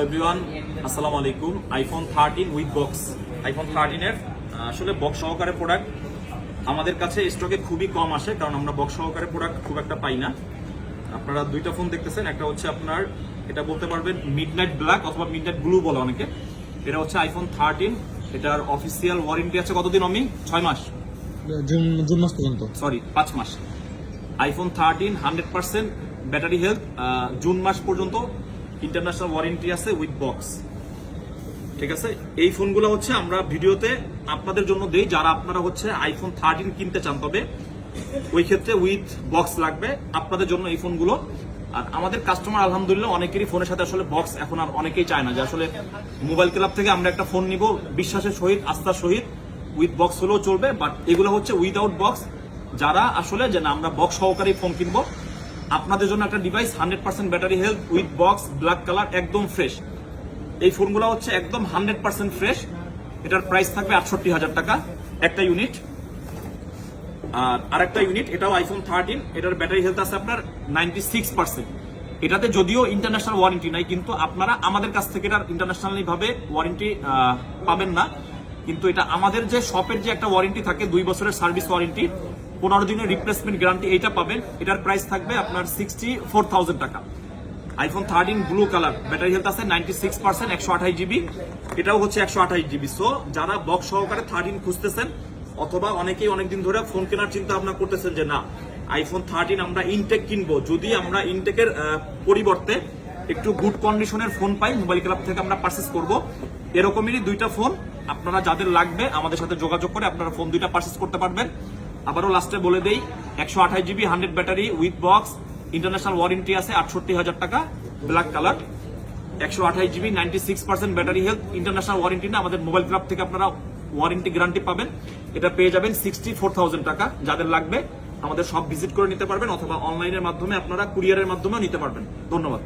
Everyone, আসসালামু আলাইকুম। IPhone 13 with box, iPhone 13 এর আসলে বক্স সহকারে প্রোডাক্ট আমাদের কাছে স্টকে খুবই কম আসে, কারণ আমরা বক্স সহকারে প্রোডাক্ট খুব একটা পাই না। আপনারা দুইটা ফোন দেখতেছেন, একটা হচ্ছে আপনার এটা বলতে পারবেন মিডনাইট ব্ল্যাক অথবা মিডনাইট ব্লু বলে অনেকে। এটা হচ্ছে আইফোন 13, এটার অফিসিয়াল ওয়ারেন্টি আছে কতদিন? 6 মাস, জুন মাস পর্যন্ত, সরি 5 মাস। আইফোন 13 100% ব্যাটারি হেলথ, জুন মাস পর্যন্ত ইন্টারন্যাশনাল ওয়ারেন্টি আছে উইথ বক্স। ঠিক আছে, এই ফোনগুলো হচ্ছে আমরা ভিডিওতে আপনাদের জন্য দেই যারা আপনারা হচ্ছে আইফোন 13 কিনতে চান, তবে ওই ক্ষেত্রে উইথ বক্স লাগবে আপনাদের জন্য এই ফোনগুলো। আর আমাদের কাস্টমার আলহামদুলিল্লাহ অনেকেরই ফোনের সাথে আসলে বক্স এখন আর অনেকেই চায় না, যে আসলে মোবাইল ক্লাব থেকে আমরা একটা ফোন নিব বিশ্বাসের সহিত আস্থার সহিত, উইথ বক্স হলেও চলবে, বাট এগুলো হচ্ছে উইদাউট বক্স। যারা আসলে যে না আমরা বক্স সহকারে ফোন কিনবো, আপনাদের জন্য একটা device 100% battery health with box, black colour, একদম ফ্রেশ। এই ফোনগুলো হচ্ছে একদম 100% ফ্রেশ। এটার প্রাইস থাকবে 68,000 টাকা একটা ইউনিট। আর আরেকটা ইউনিট, এটাও আইফোন 13, এটার ব্যাটারি হেলথ আছে আপনার 96%। এটাতে যদিও ইন্টারন্যাশনাল ওয়ারেন্টি নাই, কিন্তু আপনারা আমাদের কাছ থেকে এটার ইন্টারন্যাশনালি ভাবে ওয়ারেন্টি পাবেন না, কিন্তু এটা আমাদের যে শপের যে একটা ওয়ারেন্টি থাকে 2 বছরের সার্ভিস ওয়ারেন্টি, 15 দিনের রিপ্লেসমেন্ট গ্যারান্টি, এইটা পাবেন। এটার প্রাইস থাকবে আপনার 64,000 টাকা। IPhone 13 blue colour, battery health আছে 96%, 128 জিবি, এটাও হচ্ছে 128 জিবি। সো যারা বক্স সহকারে 13 খুঁজতেছেন, অথবা অনেকেই অনেকদিন ধরে ফোন কেনার চিন্তা ভাবনা করতেছেন যে না আইফোন 13 আমরা ইনটেক কিনবো, যদি আমরা ইনটেকের পরিবর্তে একটু গুড কন্ডিশনের ফোন পাই মোবাইল ক্লাব থেকে আমরা পারচেস করব, এরকমেরই দুইটা ফোন আপনারা যাদের লাগবে আমাদের সাথে যোগাযোগ করে আপনারা ফোন দুইটা পারচেস করতে পারবেন। আবারও লাস্টে বলে দেই, 128 GB 100 battery with box, international warranty আছে 68,000 টাকা, black colour, 128 GB 96% battery health, international warranty না, আমাদের মোবাইল ক্লাব থেকে আপনারা ওয়ারেন্টি গ্যারান্টি পাবেন। এটা পেয়ে যাবেন 64,000 টাকা। যাদের লাগবে আমাদের সব ভিজিট করে নিতে পারবেন, অথবা অনলাইনের মাধ্যমে আপনারা কুরিয়ারের মাধ্যমেও নিতে পারবেন। ধন্যবাদ।